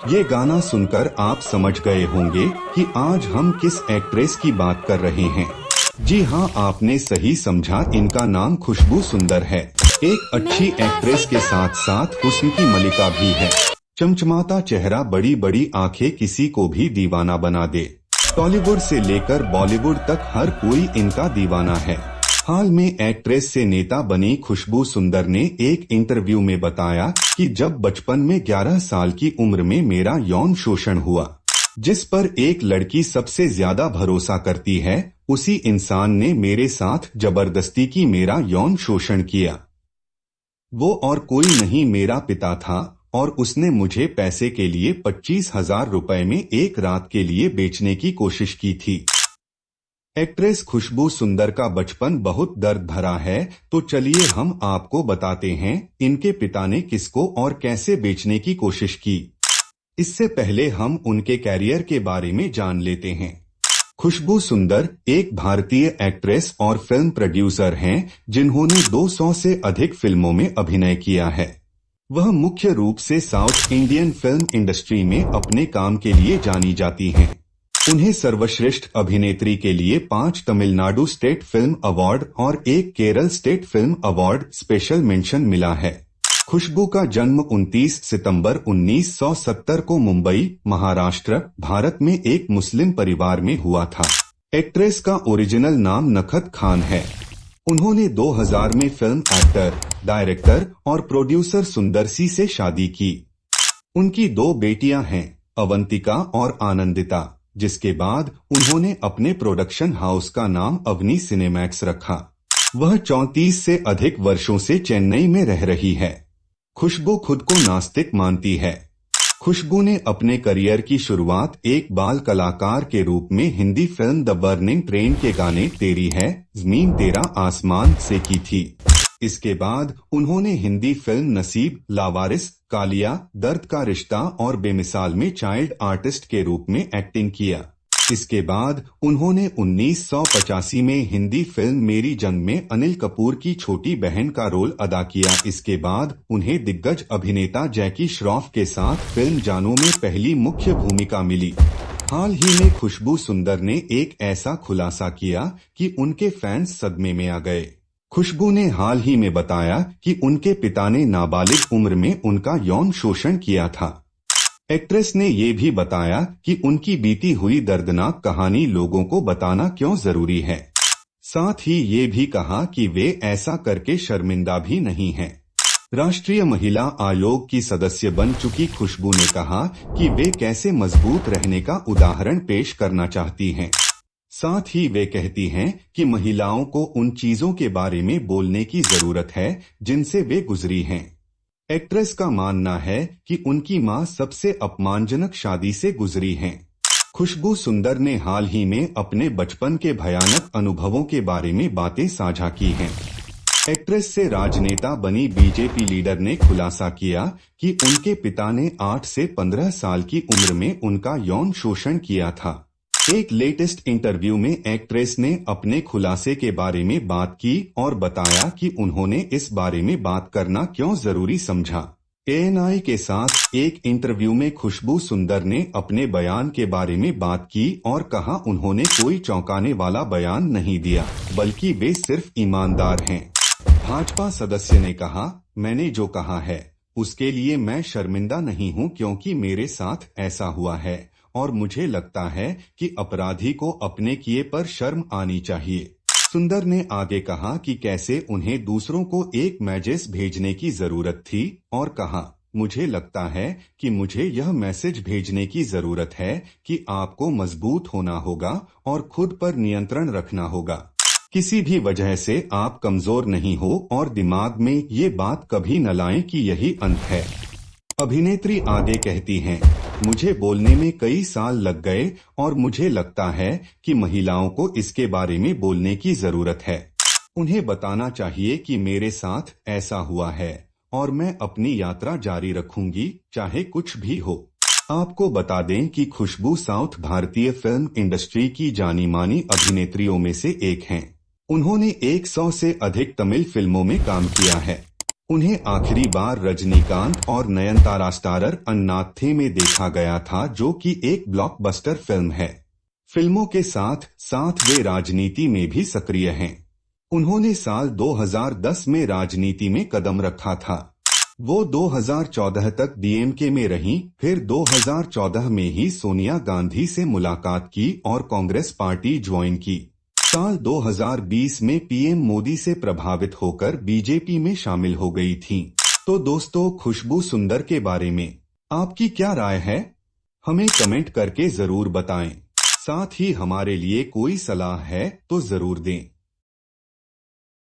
ये गाना सुनकर आप समझ गए होंगे कि आज हम किस एक्ट्रेस की बात कर रहे हैं। जी हाँ, आपने सही समझा, इनका नाम खुशबू सुंदर है। एक अच्छी एक्ट्रेस के साथ साथ हुस्न की मलिका भी है। चमचमाता चेहरा, बड़ी बड़ी आंखें किसी को भी दीवाना बना दे। टॉलीवुड से लेकर बॉलीवुड तक हर कोई इनका दीवाना है। हाल में एक्ट्रेस से नेता बनी खुशबू सुंदर ने एक इंटरव्यू में बताया कि जब बचपन में 11 साल की उम्र में मेरा यौन शोषण हुआ, जिस पर एक लड़की सबसे ज्यादा भरोसा करती है, उसी इंसान ने मेरे साथ जबरदस्ती की मेरा यौन शोषण किया। वो और कोई नहीं, मेरा पिता था, और उसने मुझे पैसे के लिए 25,000 रुपए में एक रात के लिए बेचने की कोशिश की थी। एक्ट्रेस खुशबू सुंदर का बचपन बहुत दर्द भरा है, तो चलिए हम आपको बताते हैं इनके पिता ने किसको और कैसे बेचने की कोशिश की। इससे पहले हम उनके कैरियर के बारे में जान लेते हैं। खुशबू सुंदर एक भारतीय एक्ट्रेस और फिल्म प्रोड्यूसर हैं, जिन्होंने 200 से अधिक फिल्मों में अभिनय किया है। वह मुख्य रूप से साउथ इंडियन फिल्म इंडस्ट्री में अपने काम के लिए जानी जाती हैं। उन्हें सर्वश्रेष्ठ अभिनेत्री के लिए 5 तमिलनाडु स्टेट फिल्म अवार्ड और 1 Kerala state film award special mention मिला है। खुशबू का जन्म 29 सितंबर 1970 को मुंबई, महाराष्ट्र, भारत में एक मुस्लिम परिवार में हुआ था। एक्ट्रेस का ओरिजिनल नाम नखत खान है। उन्होंने 2000 में फिल्म एक्टर, डायरेक्टर और प्रोड्यूसर सुंदर सी से शादी की। उनकी 2 बेटियां हैं, अवंतिका और आनंदिता, जिसके बाद उन्होंने अपने प्रोडक्शन हाउस का नाम अवनी सिनेमैक्स रखा। वह 34 से अधिक वर्षों से चेन्नई में रह रही है। खुशबू खुद को नास्तिक मानती है। खुशबू ने अपने करियर की शुरुआत एक बाल कलाकार के रूप में Hindi film the burning train के गाने तेरी है ज़मीन तेरा आसमान से की थी। इसके बाद उन्होंने हिंदी फिल्म नसीब, लावारिस, कालिया, दर्द का रिश्ता और बेमिसाल में चाइल्ड आर्टिस्ट के रूप में एक्टिंग किया। इसके बाद उन्होंने 1985 में हिंदी फिल्म मेरी जंग में अनिल कपूर की छोटी बहन का रोल अदा किया। इसके बाद उन्हें दिग्गज अभिनेता जैकी श्रॉफ के साथ फिल्म जानू में पहली मुख्य भूमिका मिली। हाल ही में खुशबू सुंदर ने एक ऐसा खुलासा किया कि उनके फैंस सदमे में आ गए। खुशबू ने हाल ही में बताया कि उनके पिता ने नाबालिग उम्र में उनका यौन शोषण किया था। एक्ट्रेस ने ये भी बताया कि उनकी बीती हुई दर्दनाक कहानी लोगों को बताना क्यों जरूरी है। साथ ही ये भी कहा कि वे ऐसा करके शर्मिंदा भी नहीं हैं। राष्ट्रीय महिला आयोग की सदस्य बन चुकी खुशबू ने कहा कि वे कैसे मजबूत रहने का उदाहरण पेश करना चाहती हैं। साथ ही वे कहती हैं कि महिलाओं को उन चीजों के बारे में बोलने की जरूरत है जिनसे वे गुजरी हैं। एक्ट्रेस का मानना है कि उनकी मां सबसे अपमानजनक शादी से गुजरी हैं। खुशबू सुंदर ने हाल ही में अपने बचपन के भयानक अनुभवों के बारे में बातें साझा की हैं। एक्ट्रेस से राजनेता बनी बीजेपी लीडर ने खुलासा किया कि उनके पिता ने 8 से 15 साल की उम्र में उनका यौन शोषण किया था। एक लेटेस्ट इंटरव्यू में एक्ट्रेस ने अपने खुलासे के बारे में बात की और बताया कि उन्होंने इस बारे में बात करना क्यों जरूरी समझा। एएनआई के साथ एक इंटरव्यू में खुशबू सुंदर ने अपने बयान के बारे में बात की और कहा उन्होंने कोई चौंकाने वाला बयान नहीं दिया, बल्कि वे सिर्फ ईमानदार हैं। भाजपा सदस्य ने कहा, मैंने जो कहा है उसके लिए मैं शर्मिंदा नहीं हूं, क्योंकि मेरे साथ ऐसा हुआ है और मुझे लगता है कि अपराधी को अपने किए पर शर्म आनी चाहिए। सुंदर ने आगे कहा कि कैसे उन्हें दूसरों को एक मैसेज भेजने की जरूरत थी और कहा, मुझे लगता है कि मुझे यह मैसेज भेजने की जरूरत है कि आपको मजबूत होना होगा और खुद पर नियंत्रण रखना होगा। किसी भी वजह से आप कमजोर नहीं हो और दिमाग में ये बात कभी न लाएं कि यही अंत है। अभिनेत्री आगे कहती हैं, मुझे बोलने में कई साल लग गए और मुझे लगता है कि महिलाओं को इसके बारे में बोलने की जरूरत है। उन्हें बताना चाहिए कि मेरे साथ ऐसा हुआ है और मैं अपनी यात्रा जारी रखूंगी, चाहे कुछ भी हो। आपको बता दें कि खुशबू साउथ भारतीय फिल्म इंडस्ट्री की जानी मानी अभिनेत्रियों में से एक हैं। उन्होंने 100 से अधिक तमिल फिल्मों में काम किया है। उन्हें आखिरी बार रजनीकांत और नयनतारा स्टारर अन्नाथे में देखा गया था, जो कि एक ब्लॉकबस्टर फिल्म है। फिल्मों के साथ साथ वे राजनीति में भी सक्रिय हैं। उन्होंने साल 2010 में राजनीति में कदम रखा था। वो 2014 तक डीएमके में रहीं, फिर 2014 में ही सोनिया गांधी से मुलाकात की और कांग्रेस पार्टी ज्वाइन की। साल 2020 में पीएम मोदी से प्रभावित होकर बीजेपी में शामिल हो गई थीं। तो दोस्तों, खुशबू सुंदर के बारे में आपकी क्या राय है? हमें कमेंट करके जरूर बताएं। साथ ही हमारे लिए कोई सलाह है तो जरूर दें।